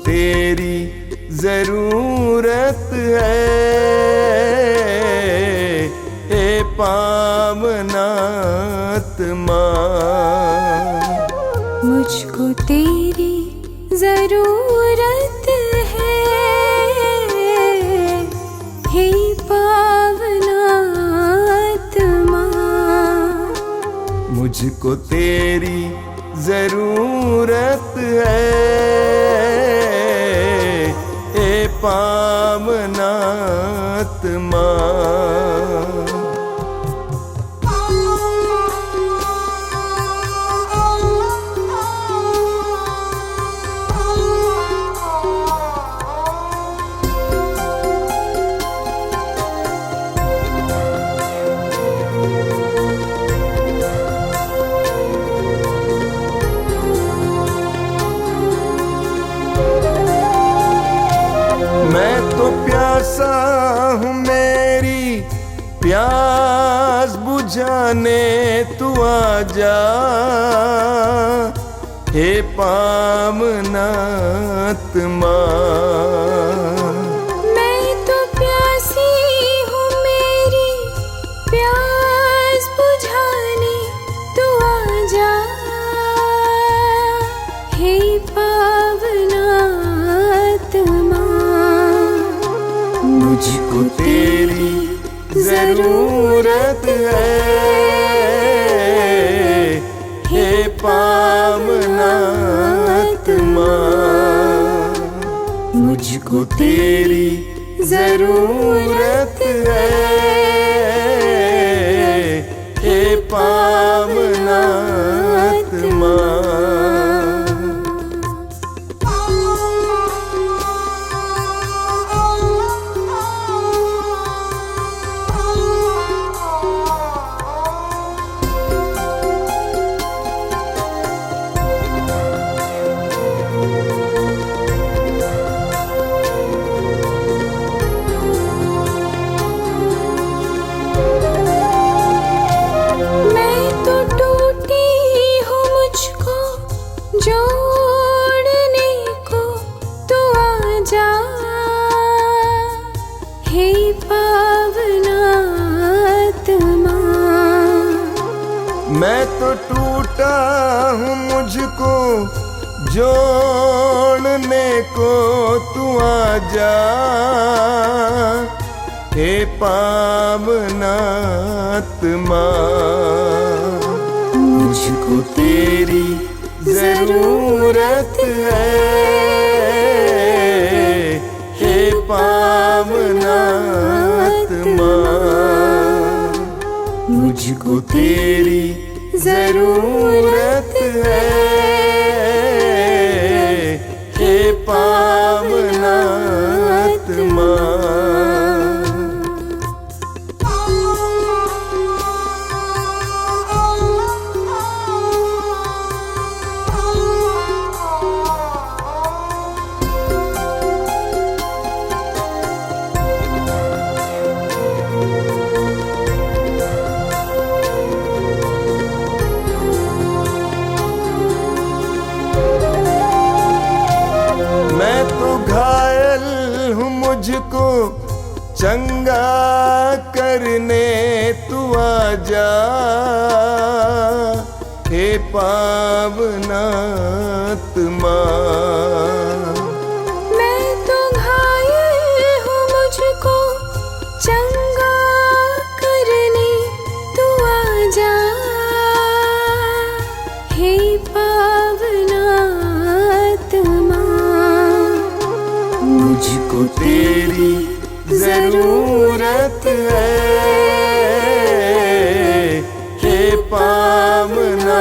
तेरी जरूरत है, हे पावनात्मा। मुझको तेरी जरूरत है, हे पावनात्मा। मुझको तेरी जरूरत है, हे पावनात्मा। मैं तो प्यासा हूँ, मेरी प्यास बुझाने तू आजा, हे पावनात्मा। मैं तो प्यासी हूँ, मेरी प्यास बुझाने तू आजा, हे पावनात्मा। मुझको तेरी जरूरत है, हे पावनात्मा। मुझको तेरी जरूरत है, हे पावनात्मा। जोड़ने को तू आजा, हे पावनात्मा। मैं तो टूटा हूँ, मुझको जोड़ने को तू आजा, हे पावनात्मा। मुझको तेरी जरूरत है, हे पावनात्मा। मुझको तेरी जरूरत है, हे पावनात्मा। मुझको चंगा करने तू आजा, हे पावनात्मा। मैं तो घायल हूँ, मुझको चंगा करने तू आजा, हे पावनात्मा। मुझको तेरी जरूरत है, हे पावनात्मा।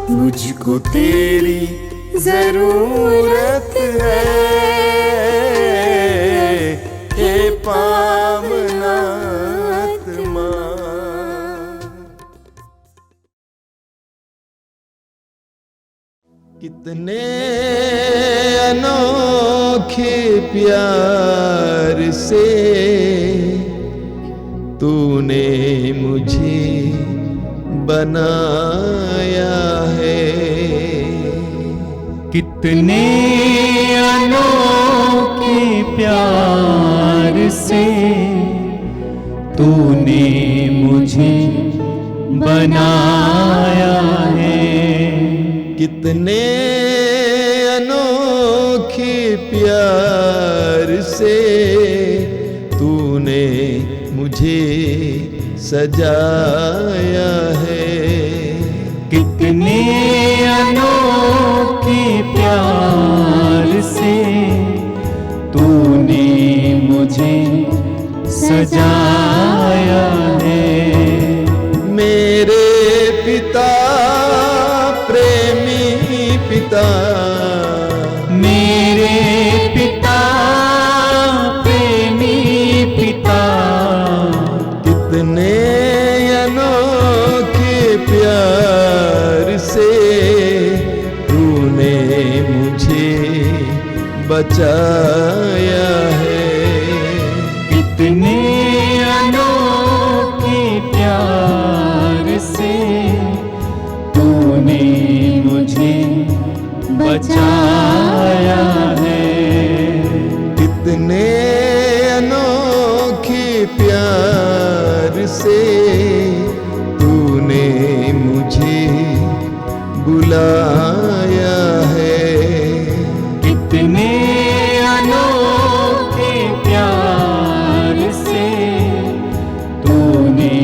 मुझको तेरी जरूरत है, हे पावनात्मा। कितने अनोखे प्यार से तूने मुझे बनाया है। कितने अनोखे प्यार से तूने मुझे बनाया है। कितने अनोखे प्यार से तूने मुझे सजाया है। कितने अनोखे प्यार से तूने मुझे सजाया है। मेरे पिता प्रेमी पिता, मेरे पिता प्रेमी पिता, कितने अनोखे प्यार से तूने मुझे बचाया है। कितने अनोखे प्यार से तूने मुझे बचाया है। कितने अनोखे प्यार से तूने मुझे बुलाया है। कितने अनोखे प्यार से तूने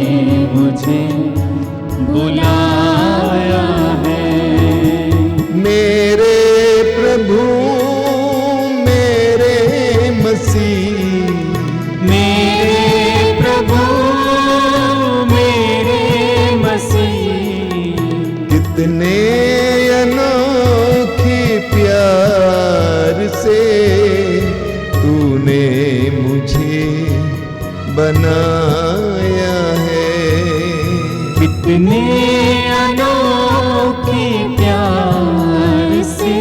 मुझे बुलाया है। मेरे प्रभु मेरे मसीह, मेरे प्रभु मेरे मसीह, कितने अनोखे प्यार से तूने मुझे बनाया है। कितने अनोखे प्यार से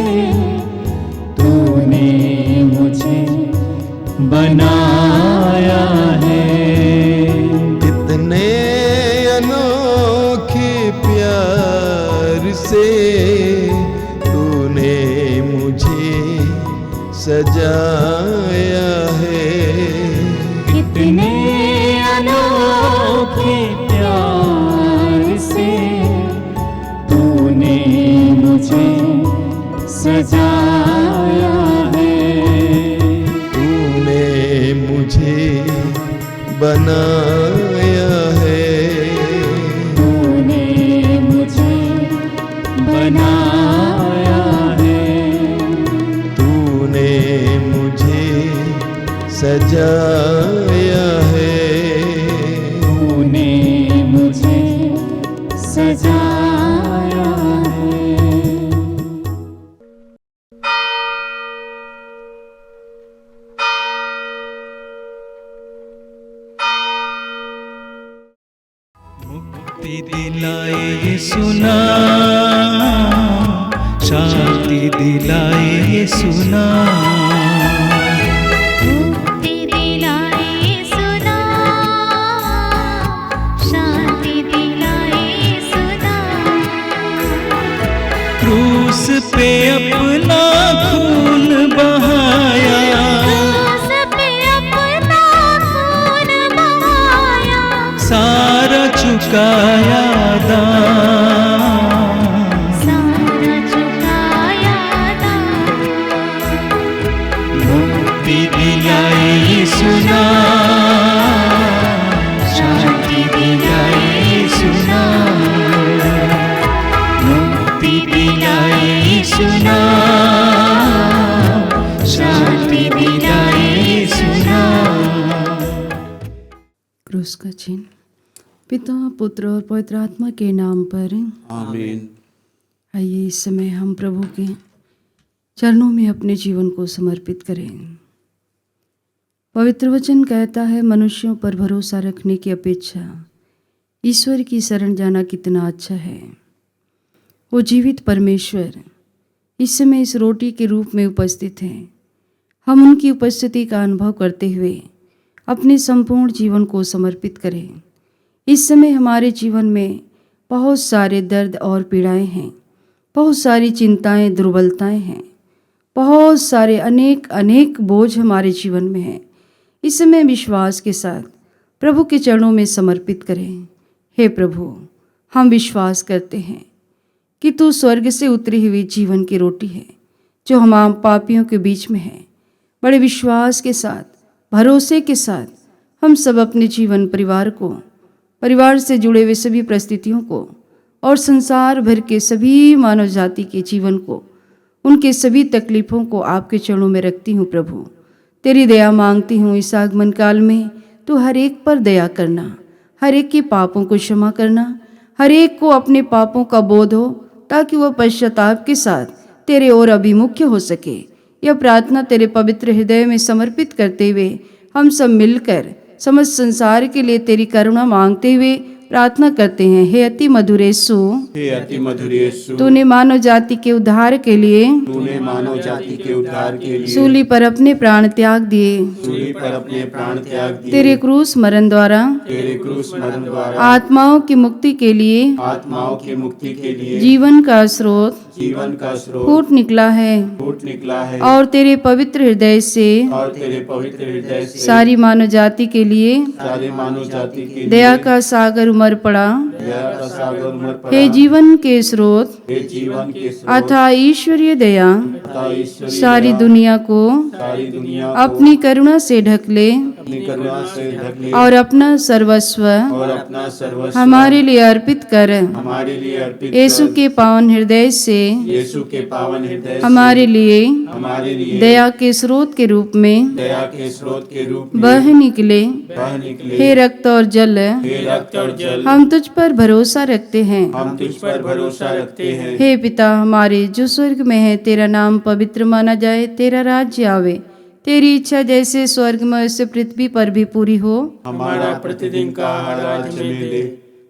तूने मुझे बनाया है। कितने अनोखे प्यार से तूने मुझे सजाया है। कितने अनोखे प्यार से तूने मुझे सजाया है। तूने मुझे बनाया है। तूने मुझे बनाया है। तूने मुझे सजाया है। तूने मुझे सजाया है। मुक्ति दिलाए यीशु नाम, शांति दिलाए यीशु नाम। मुक्ति दिलाए यीशु नाम, शांति दिलाए यीशु नाम। क्रूस पे अपना खून बहाया, क्रूस पे अपना खून बहाया, सारा चुकाया दाम। सारा चुकाया दाम। मुक्ति दिलाए यीशु नाम, शांति दिलाए यीशु नाम। मुक्ति दिलाए यीशु नाम, शांति दिलाए यीशु नाम। क्रूस का चिन्ह। पिता पुत्र और पवित्र आत्मा के नाम पर आमीन। आइए इस समय हम प्रभु के चरणों में अपने जीवन को समर्पित करें। पवित्र वचन कहता है, मनुष्यों पर भरोसा रखने की अपेक्षा ईश्वर की शरण जाना कितना अच्छा है। वो जीवित परमेश्वर इस समय इस रोटी के रूप में उपस्थित हैं। हम उनकी उपस्थिति का अनुभव करते हुए अपने संपूर्ण जीवन को समर्पित करें। इस समय हमारे जीवन में बहुत सारे दर्द और पीड़ाएं हैं, बहुत सारी चिंताएं, दुर्बलताएं हैं, बहुत सारे अनेक बोझ हमारे जीवन में हैं। इस समय विश्वास के साथ प्रभु के चरणों में समर्पित करें। हे प्रभु, हम विश्वास करते हैं कि तू स्वर्ग से उतरी हुई जीवन की रोटी है जो हम पापियों के बीच में है। बड़े विश्वास के साथ, भरोसे के साथ हम सब अपने जीवन परिवार से जुड़े हुए सभी परिस्थितियों को और संसार भर के सभी मानव जाति के जीवन को, उनके सभी तकलीफ़ों को आपके चरणों में रखती हूँ। प्रभु, तेरी दया मांगती हूँ। इस आगमन काल में तू हर एक पर दया करना, हर एक के पापों को क्षमा करना, हर एक को अपने पापों का बोध हो ताकि वह पश्चाताप के साथ तेरे ओर अभिमुख हो सके। यह प्रार्थना तेरे पवित्र हृदय में समर्पित करते हुए हम सब मिलकर समस्त संसार के लिए तेरी करुणा मांगते हुए प्रार्थना करते हैं। हे अति मधुर यीशु, हे अति मधुर यीशु, तूने मानव जाति के उद्धार के लिए सूली पर अपने प्राण त्याग दिए। तेरे क्रूस मरण द्वारा आत्माओं की मुक्ति के लिए जीवन का स्रोत फूट निकला है और तेरे पवित्र हृदय से सारी मानव जाति के लिए दया का सागर उमड़ पड़ा। हे जीवन के स्रोत अथाह ईश्वरीय दया सारी दुनिया को अपनी करुणा से ढक ले और अपना सर्वस्व हमारे लिए अर्पित कर। यीशु के पावन हृदय से हमारे लिए दया के स्रोत के रूप में बह निकले। हे रक्त और जल, हम तुझ पर भरोसा रखते हैं। हे पिता हमारे जो स्वर्ग में है, तेरा नाम पवित्र माना जाए, तेरा राज्य आवे, तेरी इच्छा जैसे स्वर्ग में वैसे पृथ्वी पर भी पूरी हो। हमारा प्रतिदिन का आहार आज हमें दे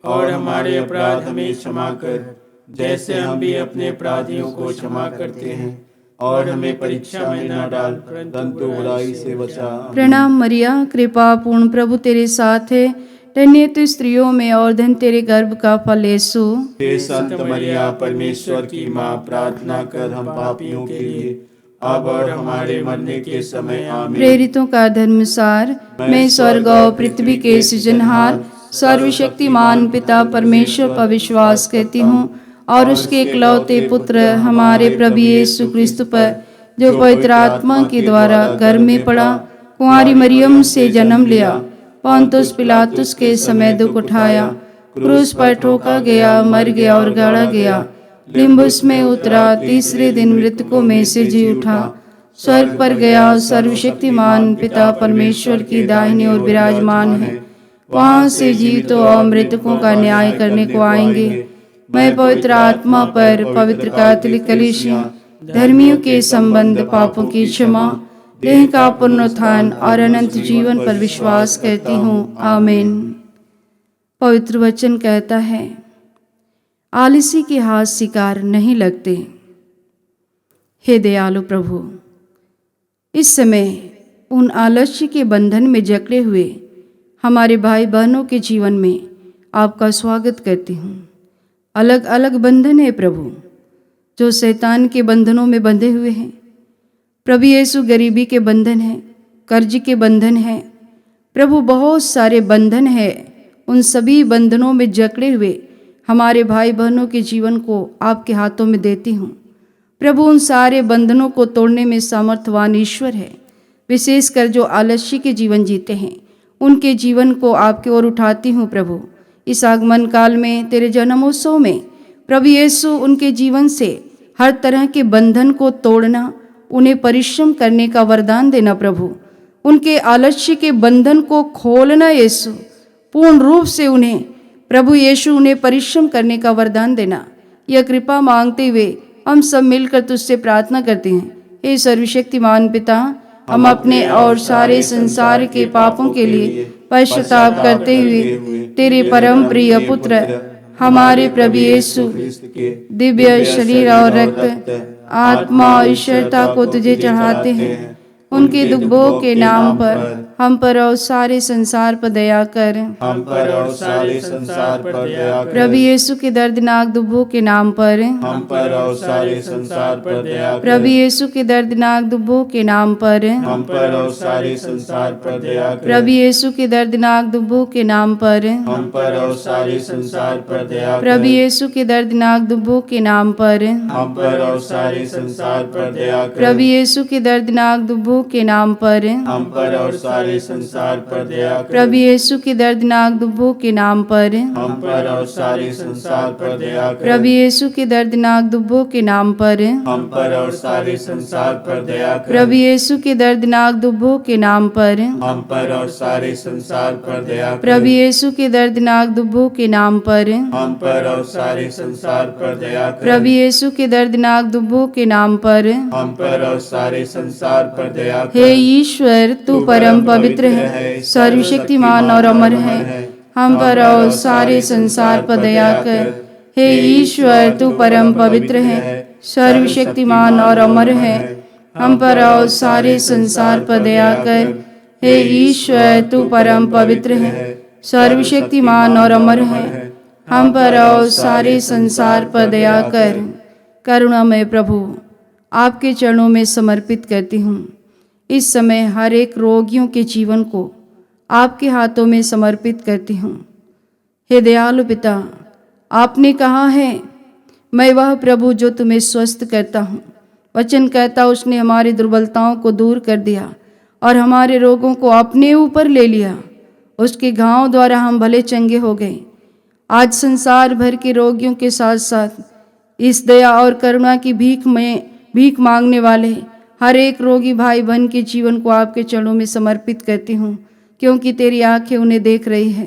और हमारे अपराध हमें क्षमा कर जैसे हम भी अपने अपराधियों को क्षमा करते हैं, और हमें परीक्षा में न डाल परंतु बुराई से बचा। प्रणाम मरिया, कृपा पूर्ण प्रभु तेरे साथ है, धन्य तू स्त्रियों में और धन तेरे गर्भ का फल यीशु। हे संत मरिया परमेश्वर की माँ, प्रार्थना कर हम पापियों के लिए अब और हमारे मरने के समय आमीन। प्रेरितों का धर्मसार, मैं स्वर्ग और पृथ्वी के सृजनहार सर्वशक्तिमान पिता परमेश्वर पर विश्वास करती हूँ और उसके इकलौते पुत्र हमारे प्रभु यीशु क्रिस्त पर, जो पवित्र आत्मा के द्वारा गर्भ में पड़ा, कुंवारी मरियम से जन्म लिया, पोंतुस पिलातुस के समय दुख उठाया, क्रूस पर ठोका गया, मर गया और गाड़ा गया, लिम्बुस में उतरा, तीसरे दिन मृतकों में से जी उठा, स्वर्ग पर गया, सर्वशक्तिमान पिता परमेश्वर की दाहिनी ओर विराजमान है, वहाँ से जीवितों और मृतकों का न्याय करने को आएंगे। मैं पवित्र आत्मा पर, पवित्र कैथोलिक कलीसिया, धर्मियों के संबंध, पापों की क्षमा, देह का पुनरुत्थान और अनंत जीवन पर विश्वास करती हूँ। आमीन। पवित्र वचन कहता है, आलसी के हाथ शिकार नहीं लगते। हे दयालु प्रभु, इस समय उन आलस्य के बंधन में जकड़े हुए हमारे भाई बहनों के जीवन में आपका स्वागत करती हूँ। अलग अलग बंधन है प्रभु, जो शैतान के बंधनों में बंधे हुए हैं। प्रभु यीशु गरीबी के बंधन है, कर्ज के बंधन है, प्रभु बहुत सारे बंधन है। उन सभी बंधनों में जकड़े हुए हमारे भाई बहनों के जीवन को आपके हाथों में देती हूँ। प्रभु उन सारे बंधनों को तोड़ने में सामर्थ्यवान ईश्वर है। विशेषकर जो आलस्य के जीवन जीते हैं, उनके जीवन को आपकी ओर उठाती हूँ। प्रभु इस आगमन काल में, तेरे जन्मोत्सव में, प्रभु यीशु उनके जीवन से हर तरह के बंधन को तोड़ना, उन्हें परिश्रम करने का वरदान देना। प्रभु उनके आलस्य के बंधन को खोलना, यीशु पूर्ण रूप से उन्हें, प्रभु यीशु उन्हें परिश्रम करने का वरदान देना। यह कृपा मांगते हुए हम सब मिलकर तुझसे प्रार्थना करते हैं। हे सर्वशक्तिमान पिता, हम अपने और सारे संसार के पापों के लिए पश्चाताप करते हुए तेरे परम प्रिय पुत्र हमारे प्रभु यीशु दिव्य शरीर और रक्त, आत्मा और ईश्वरता को तुझे चढ़ाते हैं। उनके दुख भोग के नाम पर हम पर और सारे संसार पर दया कर। हम पर और सारे संसार पर दया कर। प्रभु यीशु के दर्दनाक दुखों के नाम पर हम पर और सारे संसार पर दया कर। प्रभु यीशु के दर्दनाक दुखों के नाम पर हम पर और सारे संसार पर दया कर। प्रभु यीशु के दर्दनाक दुखों के नाम पर हम पर और सारे संसार पर दया कर। प्रभु यीशु के दर्दनाक दुखों के नाम पर हम पर और सारे संसार पर दया कर। प्रभु यीशु के दर्दनाक दुखों के नाम पर हम पर और सारे संसार पर दया कर। प्रभु यीशु के दर्दनाक दुखों के नाम पर हम पर और सारे संसार पर दया कर। प्रभु यीशु के दर्दनाक दुखों के नाम पर हम पर और सारे संसार पर दया कर। प्रभु यीशु के दर्दनाक दुखों के नाम पर हम पर और सारे संसार पर दया कर। प्रभु यीशु के दर्दनाक दुखों के नाम पर हम पर और सारे संसार पर दया कर। प्रभु यीशु के दर्दनाक दुखों के नाम पर हम पर और सारे संसार पर दया कर। हे ईश्वर, तू परम पवित्र है, सर्वशक्तिमान और अमर है। हम पर और सारे संसार पर दया कर। हे ईश्वर, तू परम पवित्र है, सर्वशक्तिमान और अमर है। हम पर और सारे संसार पर दया कर। हे ईश्वर, तू परम पवित्र है, सर्वशक्तिमान और अमर है। हम पर और सारे संसार पर दया कर। करुणामय प्रभु, आपके चरणों में समर्पित करती हूँ। इस समय हर एक रोगियों के जीवन को आपके हाथों में समर्पित करती हूँ। हे दयालु पिता, आपने कहा है, मैं वह प्रभु जो तुम्हें स्वस्थ करता हूँ। वचन कहता, उसने हमारी दुर्बलताओं को दूर कर दिया और हमारे रोगों को अपने ऊपर ले लिया। उसके घाव द्वारा हम भले चंगे हो गए। आज संसार भर के रोगियों के साथ साथ इस दया और करुणा की भीख मांगने वाले हर एक रोगी भाई बहन के जीवन को आपके चरणों में समर्पित करती हूँ, क्योंकि तेरी आंखें उन्हें देख रही है,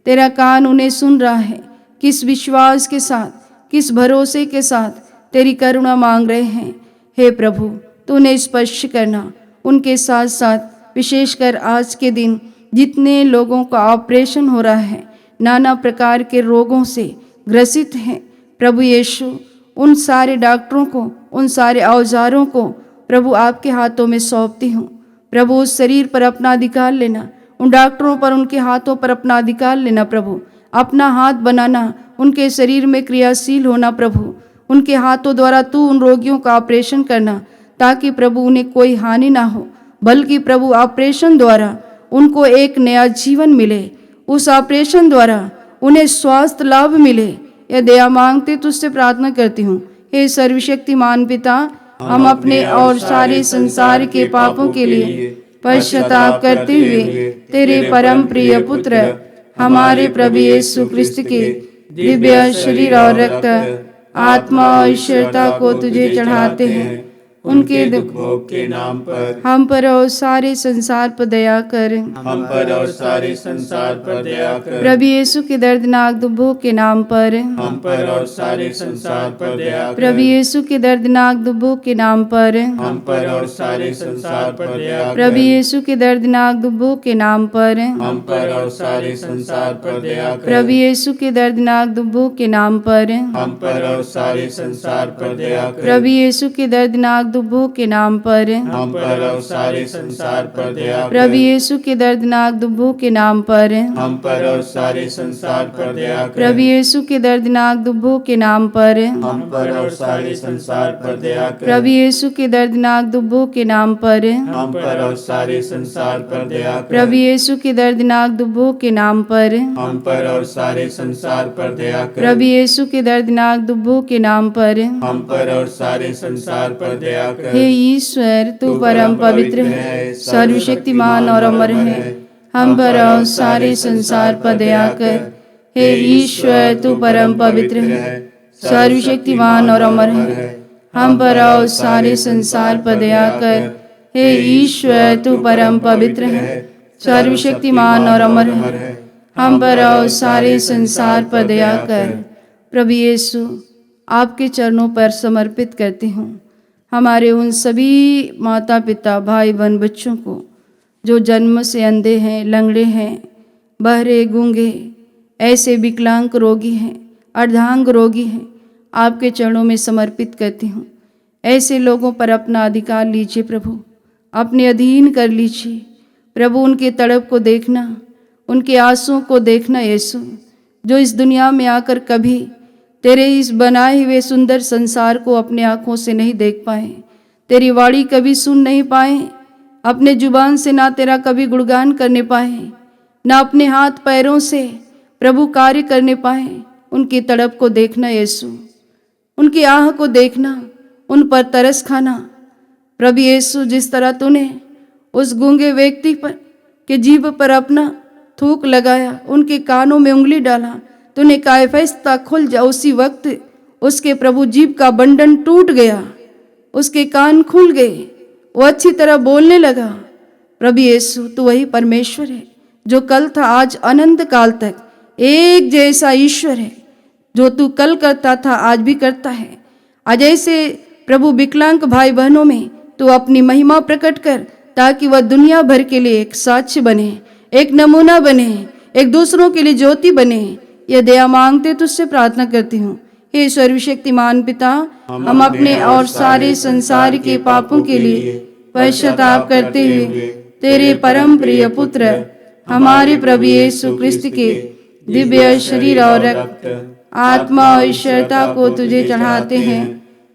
तेरा कान उन्हें सुन रहा है। किस विश्वास के साथ, किस भरोसे के साथ तेरी करुणा मांग रहे हैं। हे प्रभु, तू उन्हें स्पर्श करना। उनके साथ साथ विशेषकर आज के दिन जितने लोगों का ऑपरेशन हो रहा है, नाना प्रकार के रोगों से ग्रसित हैं, प्रभु यीशु, उन सारे डॉक्टरों को, उन सारे औजारों को प्रभु आपके हाथों में सौंपती हूँ। प्रभु उस शरीर पर अपना अधिकार लेना, उन डॉक्टरों पर, उनके हाथों पर अपना अधिकार लेना। प्रभु अपना हाथ बनाना, उनके शरीर में क्रियाशील होना। प्रभु उनके हाथों द्वारा तू उन रोगियों का ऑपरेशन करना, ताकि प्रभु उन्हें कोई हानि ना हो, बल्कि प्रभु ऑपरेशन द्वारा उनको एक नया जीवन मिले। उस ऑपरेशन द्वारा उन्हें स्वास्थ्य लाभ मिले। यह दया मांगते तुझसे प्रार्थना करती हूँ। हे सर्वशक्तिमान पिता, हम अपने और सारे संसार के पापों के लिए पश्चाताप करते हुए तेरे परम प्रिय पुत्र हमारे प्रभु यीशु क्रिस्त के दिव्य शरीर और रक्त, आत्मा और ईश्वरता को तुझे चढ़ाते हैं। उनके दुख भोग के नाम पर हम पर और सारे संसार पर दया कर। हम पर और सारे संसार पर दया कर। प्रभु यीशु के दर्दनाक दुखों के नाम पर हम पर और सारे संसार पर दया कर। प्रभु यीशु के दर्दनाक दुखों के नाम पर हम पर और सारे संसार पर दया कर। प्रभु यीशु के दर्दनाक दुखों के नाम पर हम पर और सारे संसार पर दया कर। प्रभु यीशु के दर्दनाक दुखों के नाम पर हम पर और सारे संसार पर दया कर। प्रभु यीशु के दर्दनाक दुखों के नाम पर हम पर और सारे संसार पर दया कर। प्रभु यीशु के दर्दनाक दुखों के नाम पर हम पर और सारे संसार पर दया कर। प्रभु यीशु के दर्दनाक दुखों के नाम पर हम पर और सारे संसार पर दया कर। प्रभु यीशु के दर्दनाक दुखों के नाम पर हम पर और सारे संसार पर दया कर। प्रभु यीशु के दर्दनाक दुखों के नाम पर हम पर और सारे संसार पर दया कर। प्रभु यीशु के दर्दनाक दुखों के नाम पर हम पर और सारे संसार पर दया कर। हे ईश्वर, तू परम पवित्र है, सर्वशक्तिमान और अमर है। हम पर और सारे संसार पर दया कर। हे ईश्वर, तू परम पवित्र है, सर्वशक्तिमान और अमर है। हम पर और सारे संसार पर दया कर। हे ईश्वर, तू परम पवित्र है, सर्वशक्तिमान और अमर है। हम पर और सारे संसार पर दया कर। प्रभु यीशु, आपके चरणों पर समर्पित करती हूँ हमारे उन सभी माता पिता, भाई बहन, बच्चों को जो जन्म से अंधे हैं, लंगड़े हैं, बहरे, गूंगे, ऐसे विकलांग रोगी हैं, अर्धांग रोगी हैं। आपके चरणों में समर्पित करती हूँ। ऐसे लोगों पर अपना अधिकार लीजिए प्रभु, अपने अधीन कर लीजिए। प्रभु उनके तड़प को देखना, उनके आंसुओं को देखना यीशु, जो इस दुनिया में आकर कभी तेरे इस बनाए हुए सुंदर संसार को अपने आँखों से नहीं देख पाए, तेरी वाणी कभी सुन नहीं पाए, अपने जुबान से ना तेरा कभी गुणगान करने पाए, ना अपने हाथ पैरों से प्रभु कार्य करने पाए। उनकी तड़प को देखना यीशु, उनकी आह को देखना, उन पर तरस खाना। प्रभु यीशु, जिस तरह तूने उस गूंगे व्यक्ति पर के जीभ पर अपना थूक लगाया, उनके कानों में उंगली डाला, तूने कहा फैसला खुल जा, उसी वक्त उसके प्रभु जीभ का बंधन टूट गया, उसके कान खुल गए, वो अच्छी तरह बोलने लगा। प्रभु यीशु, तू वही परमेश्वर है जो कल था, आज अनंत काल तक एक जैसा ईश्वर है। जो तू कल करता था आज भी करता है। आज ऐसे प्रभु विकलांग भाई बहनों में तू अपनी महिमा प्रकट कर, ताकि वह दुनिया भर के लिए एक साक्ष्य बने, एक नमूना बने, एक दूसरों के लिए ज्योति बने। यह दया मांगते तुझसे प्रार्थना करती हूँ। हे सर्वशक्तिमान पिता, हम अपने और सारे संसार के पापों के लिए पश्चाताप करते हुए तेरे परम प्रिय पुत्र हमारे प्रभु यीशु क्रिस्त के दिव्य शरीर और रक्त, आत्मा और ईश्वरता को तुझे चढ़ाते हैं।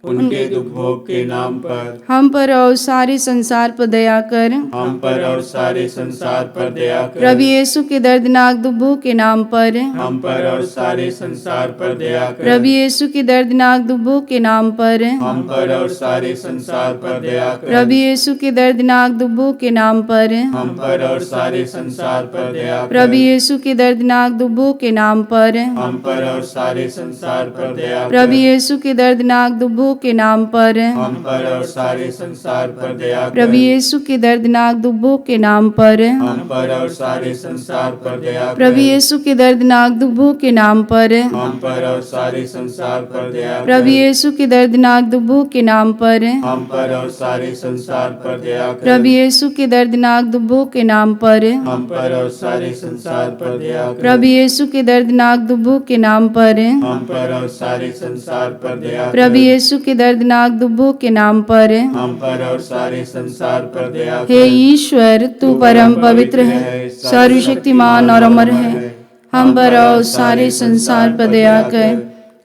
उनके दुख भोग के नाम पर हम पर और सारे संसार पर दया कर। हम पर और सारे संसार पर दया कर। प्रभु यीशु के दर्दनाक दुख भोग के नाम पर हम पर और सारे संसार पर दया कर। प्रभु यीशु के दर्दनाक दुख भोग के नाम पर हम पर और सारे संसार पर दया कर। प्रभु यीशु के दर्दनाक दुख भोग के नाम पर हम पर और सारे संसार पर दया कर। प्रभु यीशु के दर्दनाक दुख भोग के नाम पर हम पर और सारे संसार पर दया कर। प्रभु यीशु के दर्दनाक दुख भोग के नाम पर हम पर और सारे संसार पर दया कर। प्रभु यीशु के दर्दनाक दुख भोग के नाम पर हम पर और सारे संसार पर दया कर। प्रभु यीशु के दर्दनाक दुख भोग के नाम पर हम पर और सारे संसार पर दया कर। प्रभु यीशु के दर्दनाक दुख भोग के नाम पर हम पर और सारे संसार पर दया कर। प्रभु यीशु के दर्दनाक दुख भोग के नाम पर हम पर और सारे संसार पर दया कर। प्रभु यीशु के दर्दनाक दुख भोग के नाम पर हम पर और सारे संसार पर दया कर। प्रभु यीशु के दर्दनाक दुख भोग के नाम पर हम पर और सारे संसार पर दया कर। हे ईश्वर, तू परम पवित्र है, सर्वशक्तिमान और अमर है, हम पर और सारे संसार पर दया कर।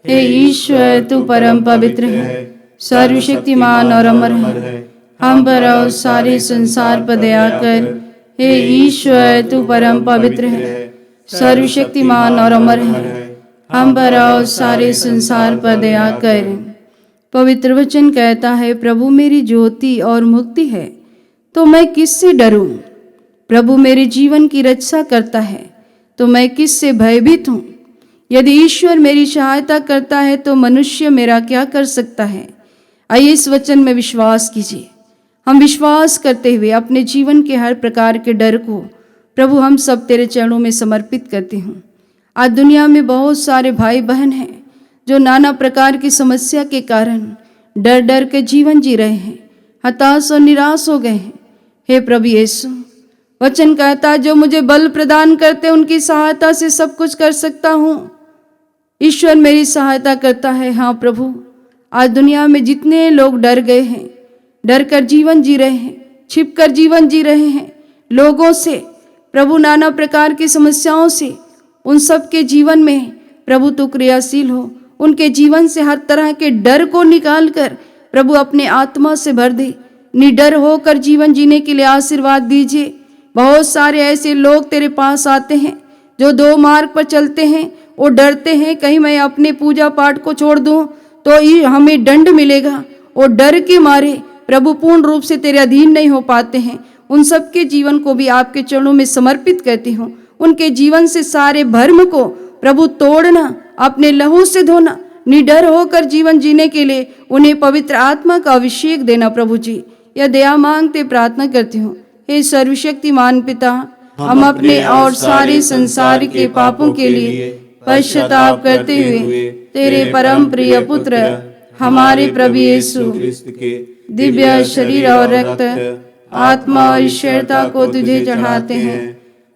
हे ईश्वर, तू परम पवित्र है, सर्वशक्तिमान और अमर है, हम पर और सारे संसार पर दया कर। हे ईश्वर, तू परम पवित्र है, सर्वशक्तिमान और अमर है, हम पर और सारे संसार पर दया कर। पवित्र वचन कहता है, प्रभु मेरी ज्योति और मुक्ति है, तो मैं किससे डरूं? प्रभु मेरे जीवन की रक्षा करता है, तो मैं किससे भयभीत हूँ? यदि ईश्वर मेरी सहायता करता है, तो मनुष्य मेरा क्या कर सकता है? आइए इस वचन में विश्वास कीजिए। हम विश्वास करते हुए अपने जीवन के हर प्रकार के डर को प्रभु हम सब तेरे चरणों में समर्पित करती हूँ। आज दुनिया में बहुत सारे भाई बहन हैं जो नाना प्रकार की समस्या के कारण डर डर के जीवन जी रहे हैं, हताश और निराश हो गए हैं। हे प्रभु यीशु, वचन कहता है, जो मुझे बल प्रदान करते उनकी सहायता से सब कुछ कर सकता हूँ। ईश्वर मेरी सहायता करता है। हाँ प्रभु, आज दुनिया में जितने लोग डर गए हैं, डर कर जीवन जी रहे हैं, छिप कर जीवन जी रहे हैं लोगों से, प्रभु नाना प्रकार की समस्याओं से, उन सब के जीवन में प्रभु तू क्रियाशील हो। उनके जीवन से हर तरह के डर को निकाल कर प्रभु अपने आत्मा से भर दे। निडर होकर जीवन जीने के लिए आशीर्वाद दीजिए। बहुत सारे ऐसे लोग तेरे पास आते हैं जो दो मार्ग पर चलते हैं। वो डरते हैं, कहीं मैं अपने पूजा पाठ को छोड़ दूं तो ये हमें दंड मिलेगा। वो डर के मारे प्रभु पूर्ण रूप से तेरे अधीन नहीं हो पाते हैं। उन सब के जीवन को भी आपके चरणों में समर्पित करती हूँ। उनके जीवन से सारे भ्रम को प्रभु तोड़ना, अपने लहू से धोना, निडर होकर जीवन जीने के लिए उन्हें पवित्र आत्मा का अभिषेक देना। प्रभु जी, यह दया मांगते प्रार्थना करती हूँ। हे सर्वशक्तिमान पिता, हम अपने और सारे संसार के पापों के लिए पश्चाताप करते हुए तेरे परम प्रिय पुत्र हमारे प्रभु यीशु के दिव्य शरीर और रक्त, आत्मा और ईश्वरता को तुझे चढ़ाते हैं।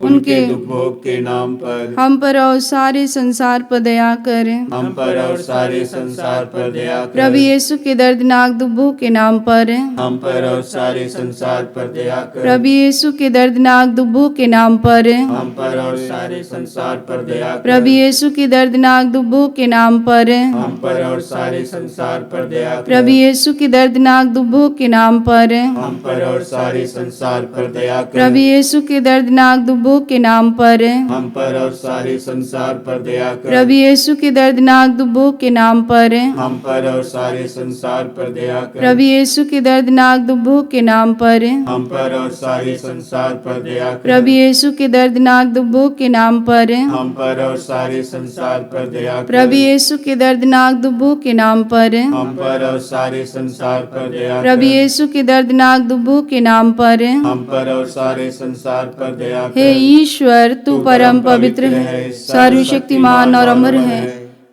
उनके दुख भोग के नाम पर हम पर और सारे संसार पर दया कर। हम पर और सारे संसार पर दया कर। प्रभु यीशु के दर्दनाक दुख भोग के नाम पर हम पर और सारे संसार पर दया कर। प्रभु यीशु के दर्दनाक दुख भोग के नाम पर हम पर और सारे संसार पर दया कर। प्रभु यीशु के दर्दनाक दुख भोग के नाम पर हम पर और सारे संसार पर दया कर। प्रभु यीशु के दर्दनाक दुख भोग के नाम पर हम पर और सारे संसार पर दया कर। प्रभु यीशु के दर्दनाक दुख भोग के नाम पर हम पर और सारे संसार पर दया कर। प्रभु यीशु के दर्दनाक दुख भोग के नाम पर हम पर और सारे संसार पर दया कर। प्रभु यीशु के दर्दनाक दुख भोग के नाम पर हम पर और सारे संसार पर दया कर। प्रभु यीशु के दर्दनाक दुख भोग के नाम पर हम पर और सारे संसार पर दया कर। प्रभु यीशु के दर्दनाक दुख भोग के नाम पर हम पर और सारे संसार पर दया कर। प्रभु यीशु के दर्दनाक दुख भोग के नाम पर हम पर और सारे संसार पर दया कर। हे ईश्वर, तू परम पवित्र है, सर्वशक्तिमान और अमर है।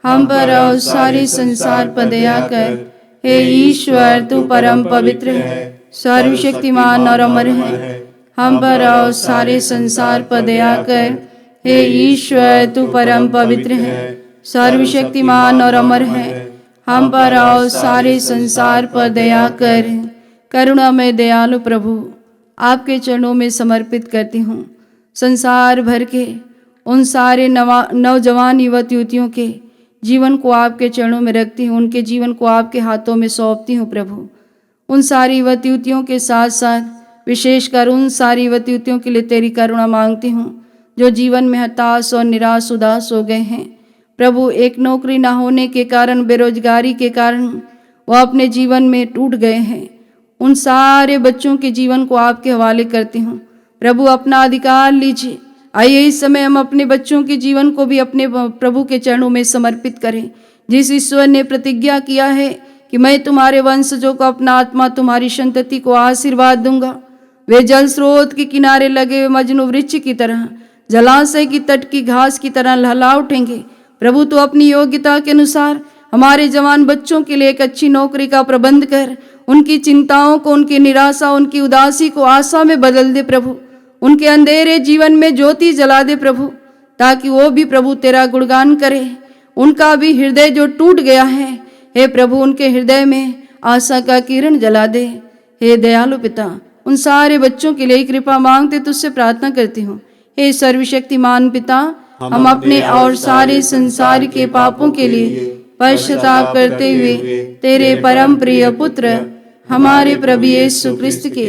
हम पर और सारे संसार पर दया कर। हे ईश्वर, तू परम पवित्र है, सर्वशक्तिमान और अमर है। हम पर और सारे संसार पर दया कर। हे ईश्वर, तू परम पवित्र है, सर्वशक्तिमान और अमर है। हम पर और सारे संसार पर दया कर। करुणामय दयालु प्रभु, आपके चरणों में समर्पित करती हूँ संसार भर के उन सारे नौजवान युवक युवतियों के जीवन को आपके चरणों में रखती हूँ, उनके जीवन को आपके हाथों में सौंपती हूँ प्रभु। उन सारी युवक युवतियों के साथ साथ विशेषकर उन सारी युवक युवतियों के लिए तेरी करुणा मांगती हूँ जो जीवन में हताश और निराश उदास हो गए हैं प्रभु। एक नौकरी ना होने के कारण, बेरोजगारी के कारण वो अपने जीवन में टूट गए हैं। उन सारे बच्चों के जीवन को आपके हवाले करती हूँ प्रभु। अपना अधिकार लीजिए। आइए इस समय हम अपने बच्चों के जीवन को भी अपने प्रभु के चरणों में समर्पित करें। जिस ईश्वर ने प्रतिज्ञा किया है कि मैं तुम्हारे वंशजों को अपना आत्मा, तुम्हारी संतति को आशीर्वाद दूंगा, वे जल स्रोत के किनारे लगे हुए मजनू वृक्ष की तरह, जलाशय की तट की घास की तरह लहला उठेंगे। प्रभु, तो अपनी योग्यता के अनुसार हमारे जवान बच्चों के लिए एक अच्छी नौकरी का प्रबंध कर। उनकी चिंताओं को, उनकी निराशा, उनकी उदासी को आशा में बदल दे प्रभु। उनके अंधेरे जीवन में ज्योति जला दे प्रभु, ताकि वो भी प्रभु तेरा गुणगान करे। उनका भी हृदय जो टूट गया है, हे प्रभु, उनके हृदय में आशा का किरण जला दे। हे दयालु पिता, उन सारे बच्चों के लिए कृपा मांगते तुझसे प्रार्थना करती हूँ। हे सर्वशक्तिमान पिता, हम अपने और सारे संसार के पापों के लिए पश्चाताप करते हुए तेरे परम प्रिय पुत्र हमारे प्रभु यीशु क्रिस्त के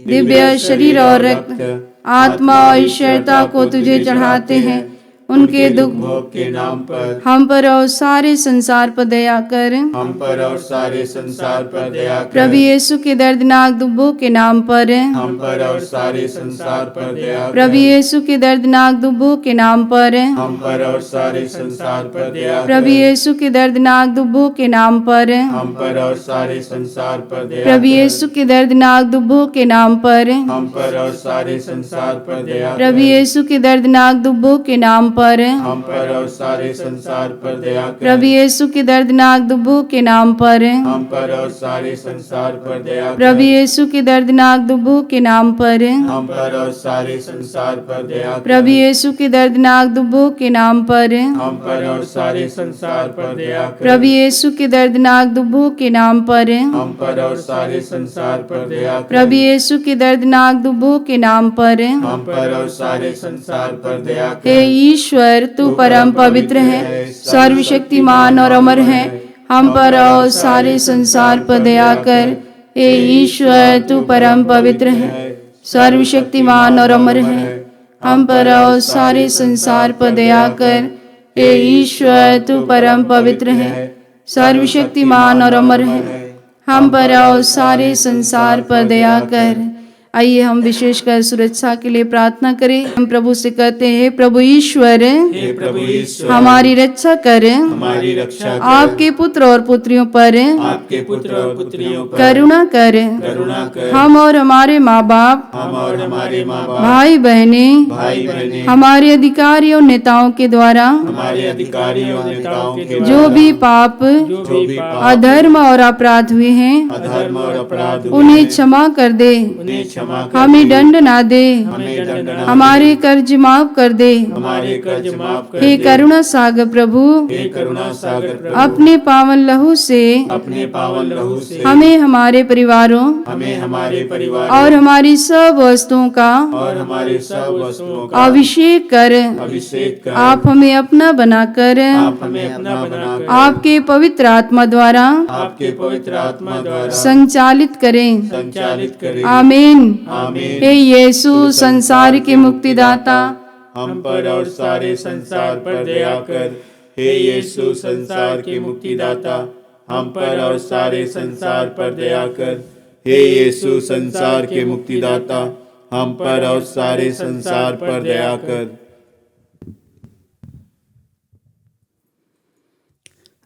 दिव्य शरीर और रक्त, आत्मा और ईश्वरता को तुझे चढ़ाते हैं। उनके दुख भोग के नाम पर हम पर और सारे संसार पर दया कर। हम पर और सारे संसार पर दया कर। प्रभु यीशु के दर्दनाक दुख भोग के नाम पर हम पर और सारे संसार पर दया कर। प्रभु यीशु के दर्दनाक दुख भोग के नाम पर हम पर और सारे संसार पर दया कर। प्रभु यीशु के दर्दनाक दुख भोग के नाम पर हम पर और सारे संसार पर दया कर। प्रभु यीशु के दर्दनाक दुख भोग के नाम पर हम पर और सारे संसार पर दया कर। प्रभु यीशु के दर्दनाक दुख भोग के नाम पर हम पर और सारे संसार पर दया कर। प्रभु यीशु के दर्दनाक दुख भोग के नाम पर हम पर और सारे संसार पर दया कर। प्रभु यीशु के दर्दनाक दुख भोग के नाम पर हम पर और सारे संसार पर दया कर। प्रभु यीशु के दर्दनाक दुख भोग के नाम पर हम पर और सारे संसार पर दया कर। प्रभु यीशु के दर्दनाक दुख भोग के नाम पर हम पर और सारे संसार पर दया कर। प्रभु यीशु के दर्दनाक दुख भोग के नाम पर हम पर और सारे संसार पर दया कर। हे ईश्वर, तू परम पवित्र है, सर्वशक्तिमान और अमर है। हम पर और सारे संसार पर दया कर। हे ईश्वर, तू परम पवित्र है, सर्वशक्तिमान और अमर है। हम पर और सारे संसार पर दया कर। हे ईश्वर, तू परम पवित्र है, सर्वशक्तिमान और अमर है। हम पर और सारे संसार पर दया कर। आइए हम विशेषकर सुरक्षा के लिए प्रार्थना करें। हम प्रभु से कहते हैं, प्रभु ईश्वर, हे प्रभु ईश्वर, हमारी रक्षा कर। हमारी रक्षा कर। आपके पुत्र और पुत्रियों पर आपके पुत्र और पुत्रियों पर करुणा कर। करुणा कर। हम और हमारे माँ बाप, हम और हमारे माँ बाप, भाई बहने, भाई बहने, हमारे अधिकारियों नेताओं के द्वारा हमारे अधिकारियों नेताओं के जो भी पाप, जो भी पाप, अधर्म और अपराध हुए हैं, अधर्म और अपराध हुए उन्हें हैं, क्षमा कर दे। उन्हें क्षमा क्षमा कर हमें दे। दंड ना दे, हमें दंड ना हमारे कर्ज माफ कर दे। दे। हमारे कर्ज माफ कर हे दे। करुणा सागर प्रभु, हे करुणा सागर प्रभु, अपने पावन लहू से अपने पावन लहू से हमें हमारे परिवारों हमें हमारे परिवार और हमारी सब वस्तुओं का और हमारे सब वस्तुओं का अभिषेक कर अभिषेक कर आप हमें अपना बनाकर आप हमें अपना बनाकर आपके पवित्र आत्मा द्वारा आपके पवित्र आत्मा द्वारा संचालित करें। संचालित करें। आमीन। आमीन। हे यीशु संसार के मुक्तिदाता, हम पर और सारे संसार पर दया कर। हे यीशु संसार के मुक्तिदाता, हम पर और सारे संसार पर दया कर। हे यीशु संसार के मुक्तिदाता, हम पर और सारे संसार पर दया कर।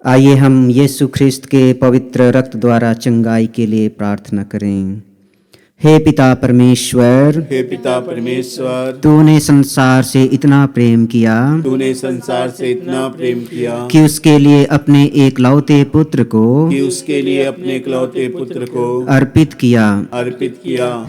आइए हम यीशु ख्रिस्त के पवित्र रक्त द्वारा चंगाई के लिए प्रार्थना करें। हे पिता परमेश्वर, हे पिता परमेश्वर, तूने संसार से इतना प्रेम किया तूने संसार से इतना प्रेम किया कि उसके लिए अपने एकलौते पुत्र को कि उसके लिए अपने इकलौते पुत्र को अर्पित किया,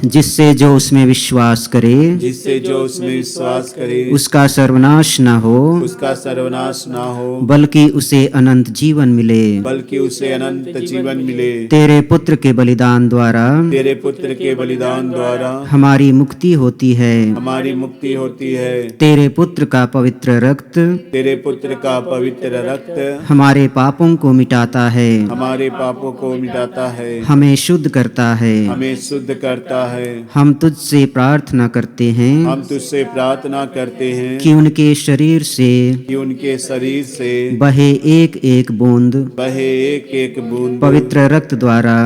जिससे जो उसमें विश्वास करे जिससे जो उसमें विश्वास करे उसका सर्वनाश न हो, उसका सर्वनाश ना हो, बल्कि उसे अनंत जीवन मिले। बल्कि उसे अनंत जीवन मिले। तेरे पुत्र के बलिदान द्वारा तेरे पुत्र के बलिदान द्वारा हमारी मुक्ति होती है। हमारी मुक्ति होती है। तेरे पुत्र का पवित्र रक्त तेरे पुत्र का पवित्र रक्त हमारे पापों को मिटाता है, हमारे पापों को मिटाता है, हमें शुद्ध करता है। हमें शुद्ध करता है। हम तुझसे प्रार्थना करते हैं हम तुझसे प्रार्थना करते हैं कि उनके शरीर से कि उनके शरीर से बहे एक एक बूंद बहे एक एक बूंद पवित्र रक्त द्वारा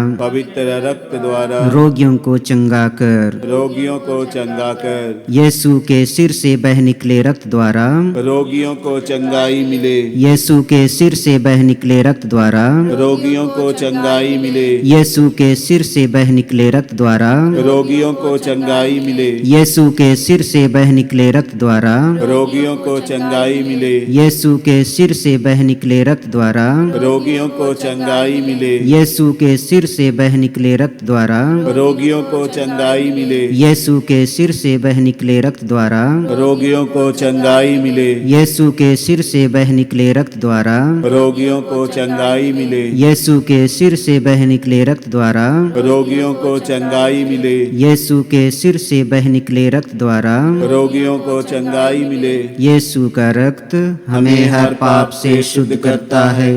रोगियों को चंगा कर। रोगियों को चंगा कर। यीशु के सिर से बह निकले रक्त द्वारा रोगियों को चंगाई मिले। यीशु के सिर से बह निकले रक्त द्वारा रोगियों को चंगाई मिले। यीशु के सिर से बह निकले रक्त द्वारा रोगियों को चंगाई मिले। यीशु के सिर से बह निकले रक्त द्वारा रोगियों को चंगाई मिले। यीशु के सिर से बह निकले रक्त द्वारा रोगियों को चंगाई मिले। यीशु के सिर से बह निकले रक्त द्वारा रोगियों को चंगाई मिले। यीशु के सिर से बह निकले रक्त द्वारा रोगियों को चंगाई मिले। यीशु के सिर से बह निकले रक्त द्वारा रोगियों को चंगाई मिले। यीशु के सिर से बह निकले रक्त द्वारा रोगियों को चंगाई मिले। यीशु के सिर से बह निकले रक्त द्वारा रोगियों को चंगाई मिले। यीशु का रक्त हमें हर पाप से शुद्ध करता है।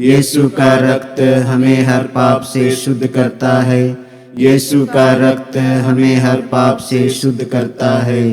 यीशु का रक्त हमें हर पाप से शुद्ध करता है। यीशु का रक्त हमें हर पाप से शुद्ध करता है।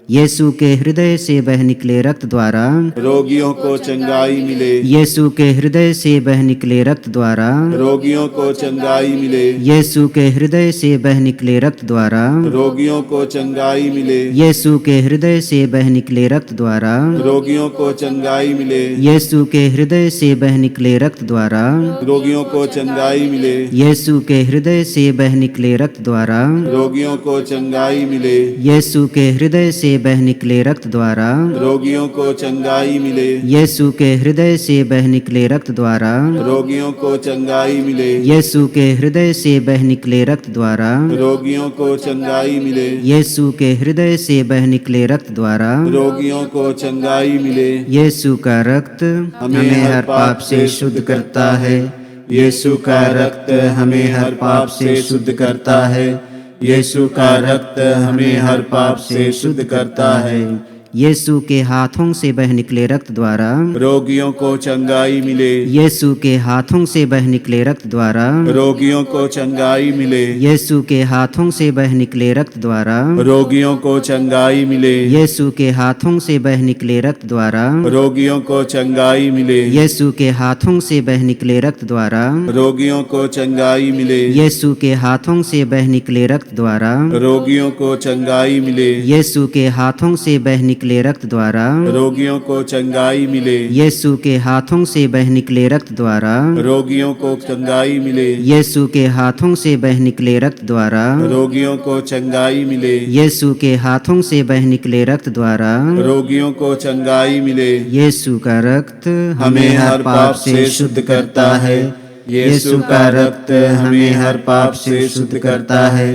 यीशु के हृदय से बह निकले रक्त द्वारा रोगियों को चंगाई मिले। यीशु के हृदय से बह निकले रक्त द्वारा रोगियों को चंगाई मिले। यीशु के हृदय से बह निकले रक्त द्वारा रोगियों को चंगाई मिले। यीशु के हृदय से बह निकले रक्त द्वारा रोगियों को चंगाई मिले। यीशु के हृदय से बह निकले रक्त द्वारा रोगियों को चंगाई मिले। यीशु के हृदय से बह निकले रक्त द्वारा रोगियों को चंगाई मिले। यीशु के हृदय से बह निकले रक्त द्वारा रोगियों को चंगाई मिले। यीशु के हृदय से बह निकले रक्त द्वारा रोगियों को चंगाई मिले। यीशु के हृदय से बह निकले रक्त द्वारा रोगियों को चंगाई मिले। यीशु के हृदय से बह निकले रक्त द्वारा रोगियों को चंगाई मिले। यीशु का रक्त हमें हर पाप से शुद्ध करता है। यीशु का रक्त हमें हर पाप से शुद्ध करता है। यीशु का रक्त हमें हर पाप से शुद्ध करता है। यीशु के हाथों से बह निकले रक्त द्वारा रोगियों को चंगाई मिले। यीशु के हाथों से बह निकले रक्त द्वारा रोगियों को चंगाई मिले। यीशु के हाथों से बह निकले रक्त द्वारा रोगियों को चंगाई मिले। यीशु के हाथों से बह निकले रक्त द्वारा रोगियों को चंगाई मिले। यीशु के हाथों से बह निकले रक्त द्वारा रोगियों को चंगाई मिले। यीशु के हाथों से बह निकले रक्त द्वारा रोगियों को चंगाई मिले। यीशु के हाथों से बह निकले रक्त द्वारा रोगियों को चंगाई मिले। यीशु के हाथों से बह निकले रक्त द्वारा रोगियों को चंगाई मिले। यीशु के हाथों से बह निकले रक्त द्वारा रोगियों को चंगाई मिले। यीशु के हाथों से बह निकले रक्त द्वारा रोगियों को चंगाई मिले। यीशु का रक्त हमें हर पाप से शुद्ध करता है। यीशु का रक्त हमें हर पाप से शुद्ध करता है।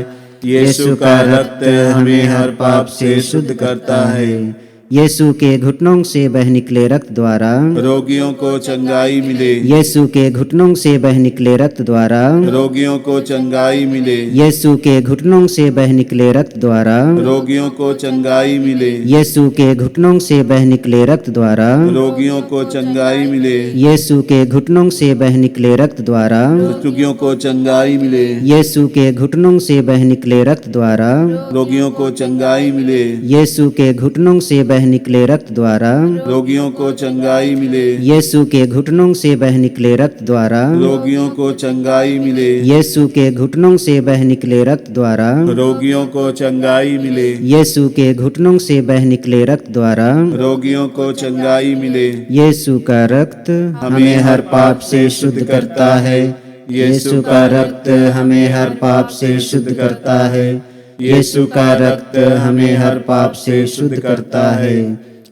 यीशु का रक्त हमें हर पाप से शुद्ध करता है। यीशु के घुटनों से बह निकले रक्त द्वारा रोगियों को चंगाई मिले। यीशु के घुटनों से बह निकले रक्त द्वारा रोगियों को चंगाई मिले। यीशु के घुटनों से बह निकले रक्त द्वारा रोगियों को चंगाई मिले। यीशु के घुटनों से बह निकले रक्त द्वारा रोगियों को चंगाई मिले। यीशु के घुटनों से बह निकले रक्त द्वारा रोगियों को चंगाई मिले। यीशु के घुटनों से बह निकले रक्त द्वारा रोगियों को चंगाई मिले। यीशु के घुटनों से बह निकले रक्त द्वारा रोगियों को चंगाई मिले। यीशु के घुटनों से बह निकले रक्त द्वारा रोगियों को चंगाई मिले। यीशु के घुटनों से बह निकले रक्त द्वारा रोगियों को चंगाई मिले। यीशु के घुटनों से बह निकले रक्त द्वारा रोगियों को चंगाई मिले। यीशु का रक्त हमें हर पाप से शुद्ध करता है। यीशु का रक्त हमें हर पाप से शुद्ध करता है। यीशु का रक्त हमें हर पाप से शुद्ध करता है।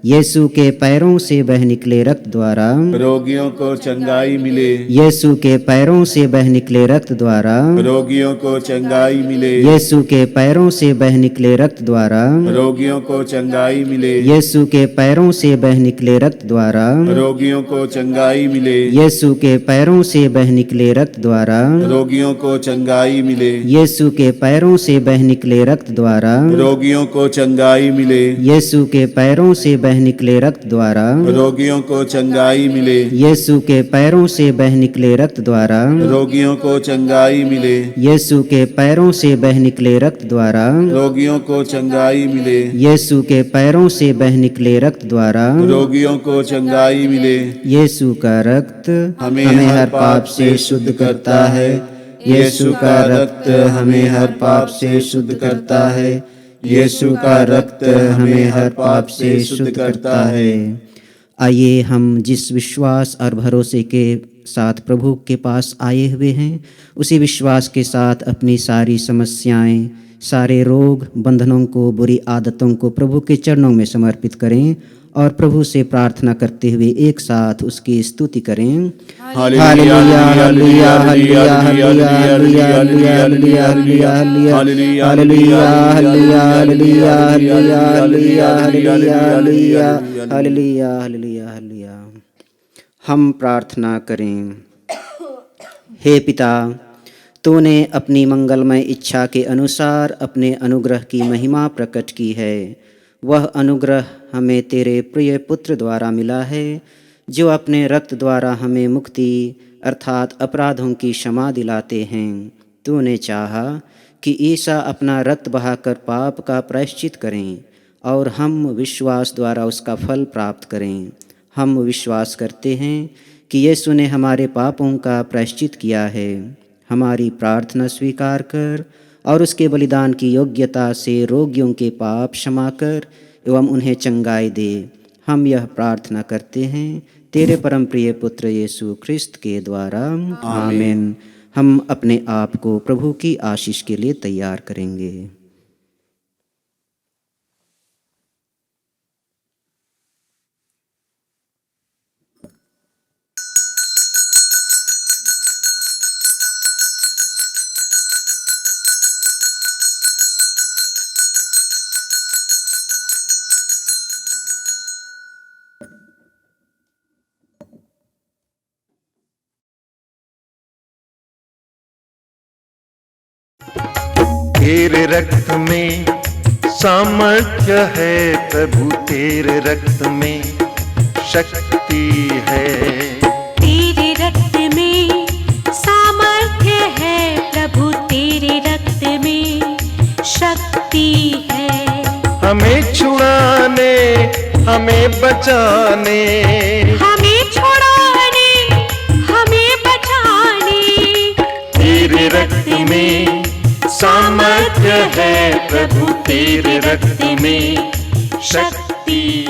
यीशु के पैरों से बह निकले रक्त द्वारा रोगियों को चंगाई मिले। यीशु के पैरों से बह निकले रक्त द्वारा रोगियों को चंगाई मिले। यीशु के पैरों से बह निकले रक्त द्वारा रोगियों को चंगाई मिले। यीशु के पैरों से बह निकले रक्त द्वारा रोगियों को चंगाई मिले। यीशु के पैरों से बह निकले रक्त द्वारा रोगियों को चंगाई मिले। यीशु के पैरों से बह निकले रक्त द्वारा रोगियों को चंगाई मिले। यीशु के पैरों से बह निकले रक्त द्वारा रोगियों को चंगाई मिले। यीशु के पैरों से बह निकले रक्त द्वारा रोगियों को चंगाई मिले। यीशु के पैरों से बह निकले रक्त द्वारा रोगियों को चंगाई मिले। यीशु के पैरों से बह निकले रक्त द्वारा रोगियों को चंगाई मिले। यीशु का रक्त हमें हर पाप से शुद्ध करता है। यीशु का रक्त हमें हर पाप से शुद्ध करता है। यीशु का रक्त हमें हर पाप से शुद्ध करता है। आइए हम जिस विश्वास और भरोसे के साथ प्रभु के पास आए हुए हैं, उसी विश्वास के साथ अपनी सारी समस्याएं, सारे रोग बंधनों को, बुरी आदतों को प्रभु के चरणों में समर्पित करें और प्रभु से प्रार्थना करते हुए एक साथ उसकी स्तुति करें। Hallelujah hallelujah hallelujah hallelujah hallelujah hallelujah hallelujah hallelujah hallelujah hallelujah hallelujah hallelujah hallelujah hallelujah. हम प्रार्थना करें। हे पिता, तूने अपनी मंगलमय इच्छा के अनुसार अपने अनुग्रह की महिमा प्रकट की है। वह अनुग्रह हमें तेरे प्रिय पुत्र द्वारा मिला है, जो अपने रक्त द्वारा हमें मुक्ति अर्थात अपराधों की क्षमा दिलाते हैं। तूने चाहा कि ईसा अपना रक्त बहाकर पाप का प्रायश्चित करें और हम विश्वास द्वारा उसका फल प्राप्त करें। हम विश्वास करते हैं कि यीशु ने हमारे पापों का प्रायश्चित किया है। हमारी प्रार्थना स्वीकार कर और उसके बलिदान की योग्यता से रोगियों के पाप क्षमा कर एवं उन्हें चंगाई दे। हम यह प्रार्थना करते हैं तेरे परम प्रिय पुत्र यीशु ख्रिस्त के द्वारा, आमीन। हम अपने आप को प्रभु की आशीष के लिए तैयार करेंगे। तेरे रक्त में सामर्थ्य है प्रभु, तेरे रक्त में शक्ति है। तेरे रक्त में सामर्थ्य है प्रभु, तेरे रक्त में शक्ति है। हमें छुड़ाने, हमें बचाने, हमें छुड़ाने, हमें बचाने। तेरे रक्त में सामर्थ्य है प्रभु, तेरे रक्त में शक्ति